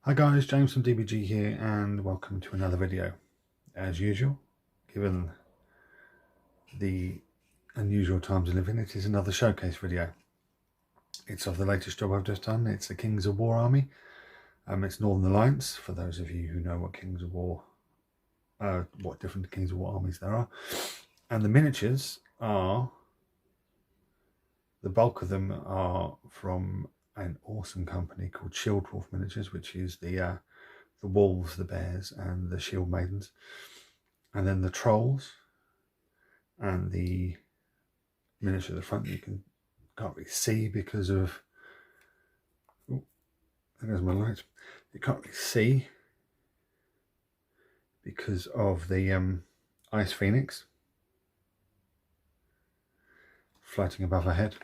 Hi guys, James from DBG here and welcome to another video. As usual, given the unusual times we live in, it is another showcase video. It's of the latest job I've just done. It's the Kings of War army. It's Northern Alliance, for those of you who know what Kings of War, what different Kings of War armies there are. And the miniatures are, the bulk of them are from an awesome company called Shield Wolf Miniatures, which is the wolves, the bears, and the shield maidens, and then the trolls and the miniature at the front can't really see because of there goes my light. You can't really see because of the Ice Phoenix floating above our head.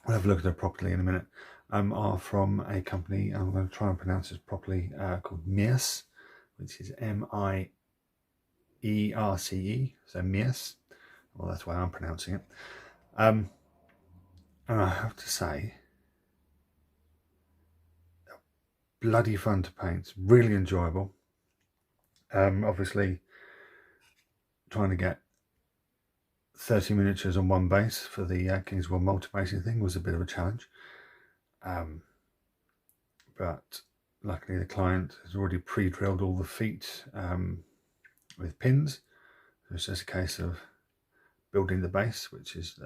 We'll have a look at her properly in a minute. Are from a company, I'm going to try and pronounce this properly, called Mierce, which is M-I-E-R-C-E, so Mierce. Well, that's why I'm pronouncing it. And I have to say, bloody fun to paint. It's really enjoyable. Obviously, trying to get 30 miniatures on one base for the Kings of War multi-basing thing was a bit of a challenge. But luckily the client has already pre-drilled all the feet with pins. So it's just a case of building the base, which is,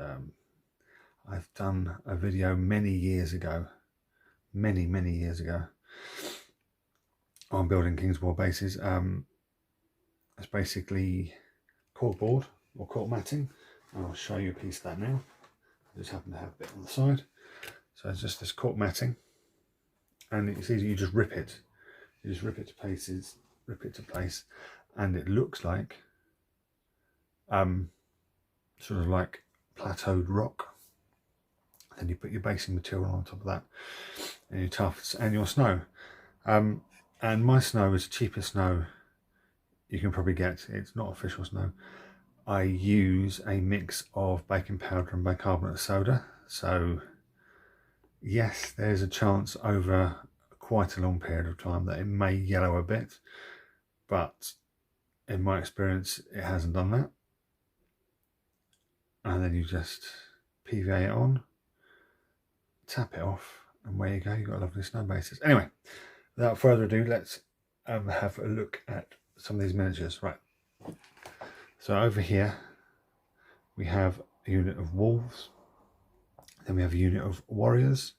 I've done a video many years ago, many years ago, on building Kings of War bases. It's basically corkboard or cork matting. I'll show you a piece of that now. I just happen to have a bit on the side. So it's just this cork matting, and it's easy. You just rip it. You just rip it to pieces, rip it to place, and it looks like sort of like plateaued rock. Then you put your basing material on top of that, and your tufts and your snow. And my snow is the cheapest snow you can probably get. It's not official snow. I use a mix of baking powder and bicarbonate of soda. So yes, there's a chance over quite a long period of time that it may yellow a bit, but in my experience it hasn't done that. And then you just PVA it on, tap it off, and away you go, you've got a lovely snow basis. Anyway, without further ado, let's have a look at some of these miniatures. Right, so over here we have a unit of wolves, then we have a unit of warriors.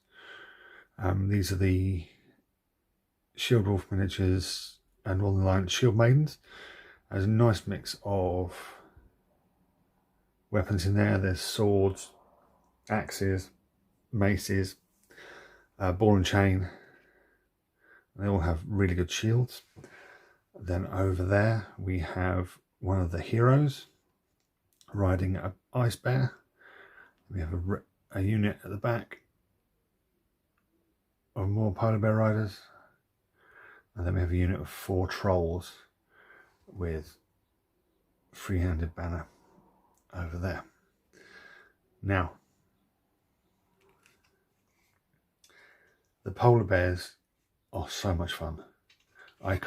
These are the Shield Wolf miniatures and Northern Alliance Shield Maidens. There's a nice mix of weapons in there. There's swords, axes, maces, ball and chain. They all have really good shields. Then over there we have one of the heroes riding an ice bear. We have a unit at the back of more polar bear riders, and then we have a unit of 4 trolls with free-handed banner over there. Now, the polar bears are so much fun. I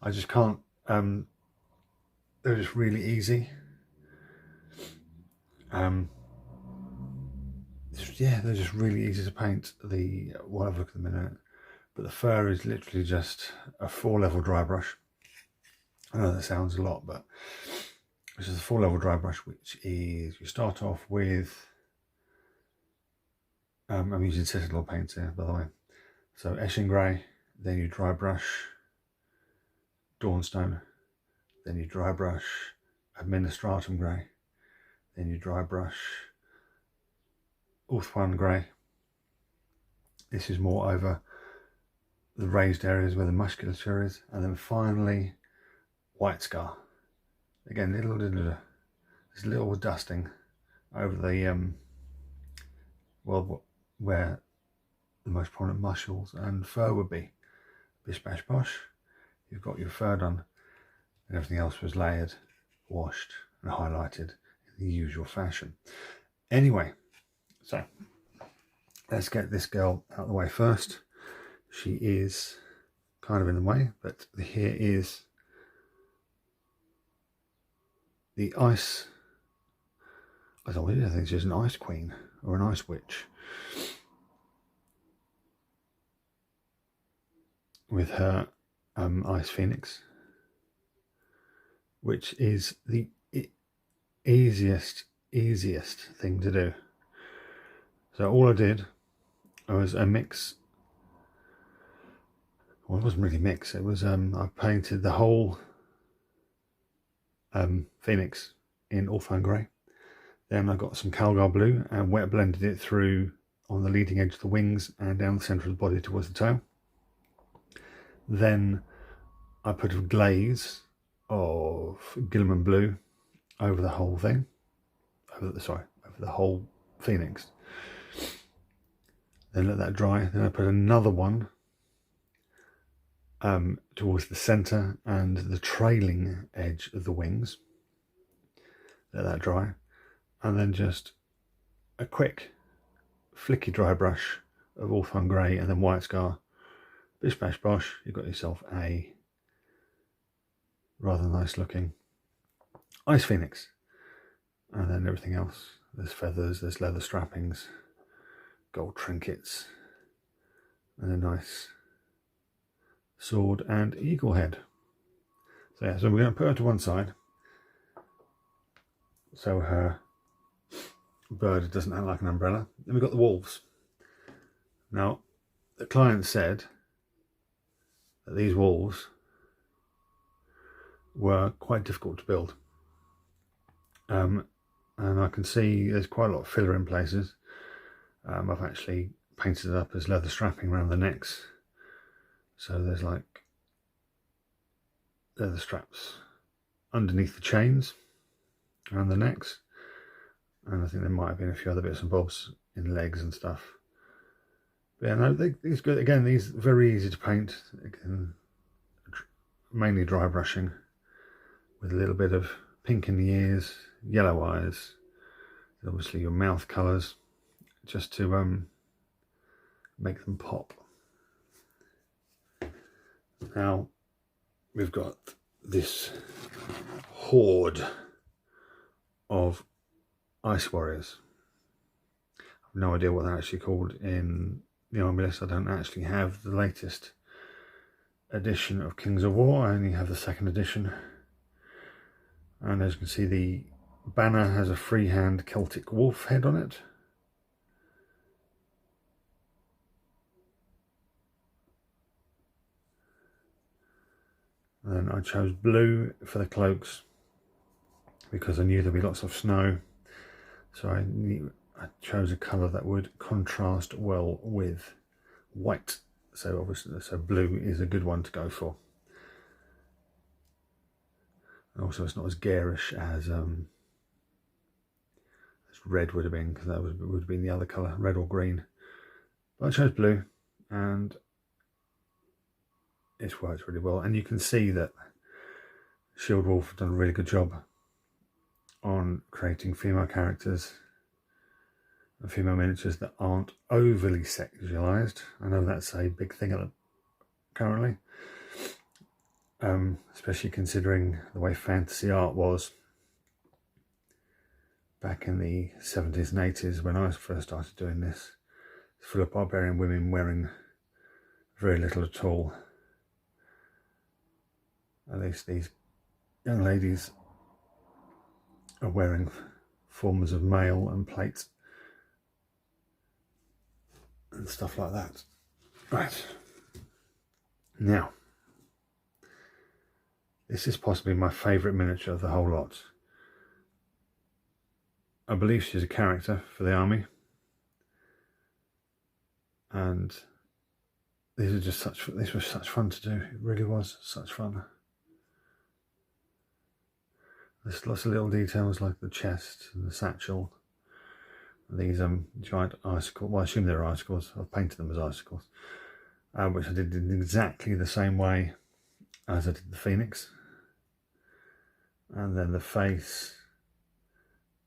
just can't, they're just really easy. Yeah, they're just really easy to paint. We'll have a look at them in a minute. But the fur is literally just a 4-level dry brush. I know that sounds a lot, but this is a 4-level dry brush, which is, you start off with, I'm using Citadel paints here, by the way. So Eshin Grey, then you dry brush Dawnstone, then you dry brush Administratum Grey, then you dry brush Ulthuan Grey. This is more over the raised areas where the musculature is, and then finally White Scar. Again, there's a little dusting over the well, where the most prominent muscles and fur would be. Bish bash bosh. You've got your fur done, and everything else was layered, washed, and highlighted in the usual fashion. Anyway, so let's get this girl out of the way first. she is kind of in the way, but here is the ice. I think she's an ice queen or an ice witch with her ice phoenix, which is the easiest thing to do. So all I did was a mix. Well, it wasn't really mix. It was I painted the whole phoenix in Orphan Grey. Then I got some Calgar blue and wet blended it through on the leading edge of the wings and down the centre of the body towards the tail. Then I put a glaze of Gilliman blue over the whole thing. Over the whole phoenix. Then let that dry. Then I put another one towards the centre and the trailing edge of the wings. Let that dry. And then just a quick flicky dry brush of Orphan Grey and then White Scar. Bish bash bosh, you've got yourself a rather nice looking ice phoenix. And then everything else. There's feathers, there's leather strappings, gold trinkets, and a nice sword and eagle head. So yeah, so we're going to put her to one side so her bird doesn't act like an umbrella. Then we've got the wolves. Now, the client said that these wolves were quite difficult to build. And I can see there's quite a lot of filler in places. I've actually painted it up as leather strapping around the necks. So there's like leather straps underneath the chains around the necks. And I think there might have been a few other bits and bobs in legs and stuff. But yeah, no, these good. Again, these are very easy to paint. Again, mainly dry brushing with a little bit of pink in the ears, yellow eyes, obviously your mouth colours, just to make them pop. Now we've got this horde of ice warriors. I've no idea what they're actually called in the army list. I don't actually have the latest edition of Kings of War. I only have the second edition. And as you can see, the banner has a freehand Celtic wolf head on it. And then I chose blue for the cloaks because I knew there'd be lots of snow. So I chose a colour that would contrast well with white. So obviously, so blue is a good one to go for. And also, it's not as garish as red would have been, because that would have been the other colour, red or green. But I chose blue, and it's worked really well. And you can see that Shield Wolf have done a really good job on creating female characters and female miniatures that aren't overly sexualized. I know that's a big thing currently, especially considering the way fantasy art was back in the 70s and 80s when I first started doing this. It's full of barbarian women wearing very little at all. At least these young ladies are wearing forms of mail and plate and stuff like that. Right, now this is possibly my favourite miniature of the whole lot. I believe she's a character for the army, and this was such fun to do. It really was such fun. There's lots of little details like the chest and the satchel. These giant icicles, well, I assume they're icicles. I've painted them as icicles, which I did in exactly the same way as I did the phoenix. And then the face,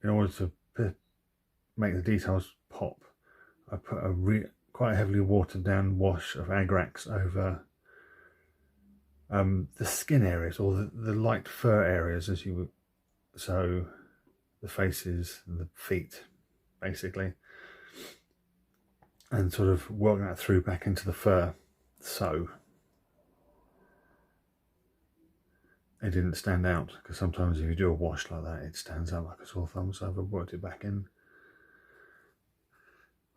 in order to make the details pop, I put quite a heavily watered down wash of Agrax over the skin areas, or the light fur areas, as you would, so the faces and the feet basically, and sort of work that through back into the fur, so it didn't stand out, because sometimes if you do a wash like that it stands out like a sore thumb. So I've worked it back in.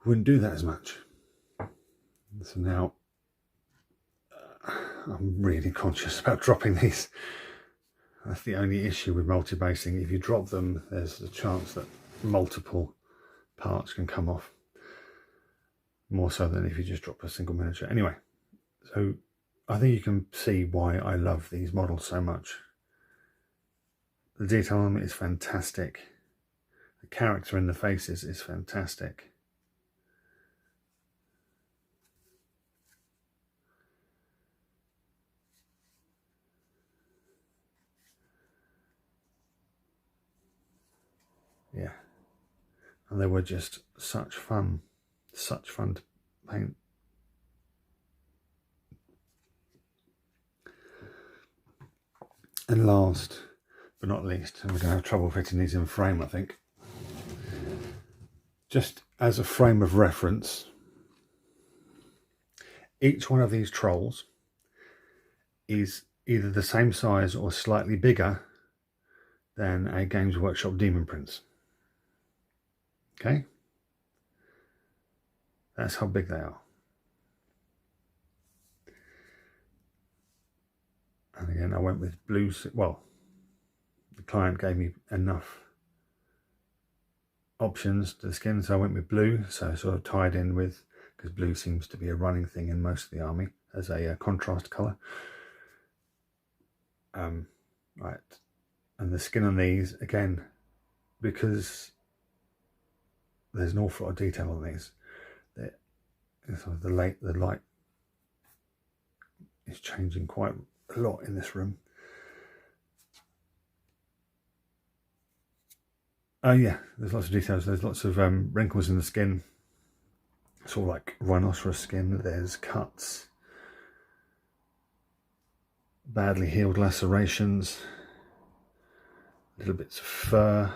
Wouldn't do that as much. So now I'm really conscious about dropping these. That's the only issue with multi-basing. If you drop them, there's a chance that multiple parts can come off, more so than if you just drop a single miniature. Anyway, so I think you can see why I love these models so much. The detail on them is fantastic. The character in the faces is fantastic. Yeah, and they were just such fun to paint. And last but not least, and we're going to have trouble fitting these in frame, I think, just as a frame of reference, each one of these trolls is either the same size or slightly bigger than a Games Workshop Demon Prince. Okay, that's how big they are. And again, I went with blue. Well, the client gave me enough options to the skin, so I went with blue. So I sort of tied in with, because blue seems to be a running thing in most of the army as a contrast colour. Right, and the skin on these, again, because there's an awful lot of detail on these, the light is changing quite a lot in this room. Yeah, there's lots of details. There's lots of wrinkles in the skin, sort of like rhinoceros skin. There's cuts, badly healed lacerations, little bits of fur,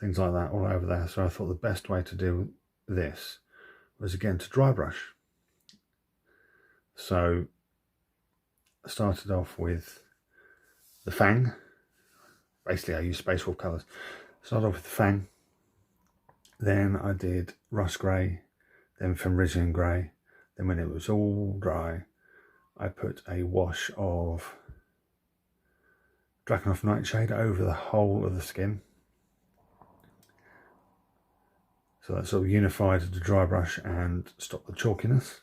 things like that all over there. So I thought the best way to do this was, again, to dry brush. So I started off with the fang. Basically I used Space Wolf colours. Started off with the fang, then I did rust grey, then Fenrisian grey. Then when it was all dry, I put a wash of Drakenhof Nightshade over the whole of the skin. So that sort of unified the dry brush and stopped the chalkiness.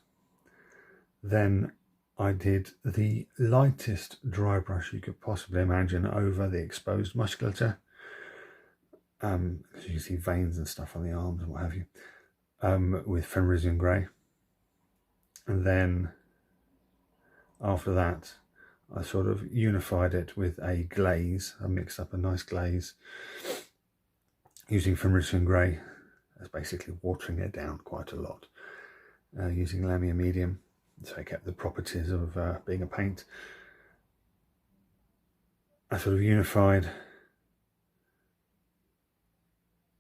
Then I did the lightest dry brush you could possibly imagine over the exposed musculature. Because you can see veins and stuff on the arms and what have you, with Fenrisian grey. And then after that, I sort of unified it with a glaze. I mixed up a nice glaze using Fenrisian grey. That's basically watering it down quite a lot, using Lamia medium, so I kept the properties of being a paint. I sort of unified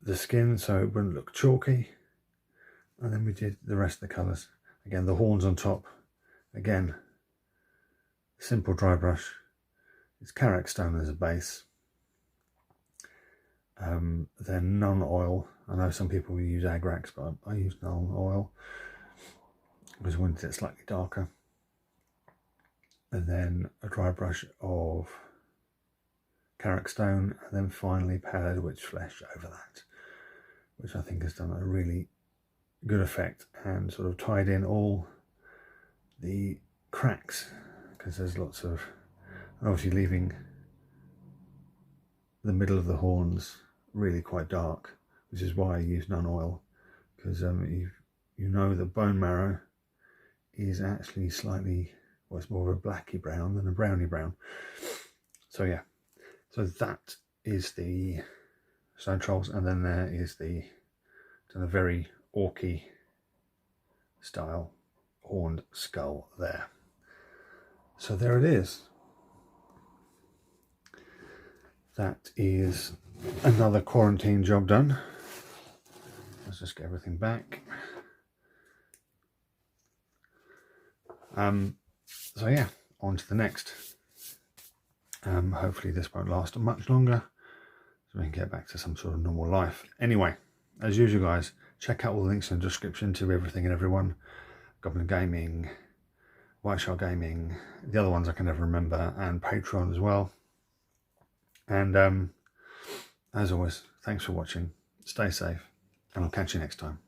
the skin so it wouldn't look chalky, and then we did the rest of the colours. Again, the horns on top, again, simple dry brush. It's Karak stone as a base. Then non-oil. I know some people use Agrax, but I use non-oil because I wanted it slightly darker. And then a dry brush of Karak stone, and then finally pallid witch flesh over that, which I think has done a really good effect and sort of tied in all the cracks, because there's lots of, obviously leaving the middle of the horns really quite dark, which is why I use non-oil, because you know the bone marrow is actually slightly, well, it's more of a blacky brown than a browny brown. So yeah, so that is the stone trolls, and then there is the very orky style horned skull there. So there it is. That is another quarantine job done. Let's just get everything back. So yeah, on to the next. Hopefully this won't last much longer, so we can get back to some sort of normal life. Anyway, as usual guys, check out all the links in the description to everything and everyone. Goblin Gaming, White Shark Gaming, the other ones I can never remember, and Patreon as well. And as always, thanks for watching, stay safe, and I'll catch you next time.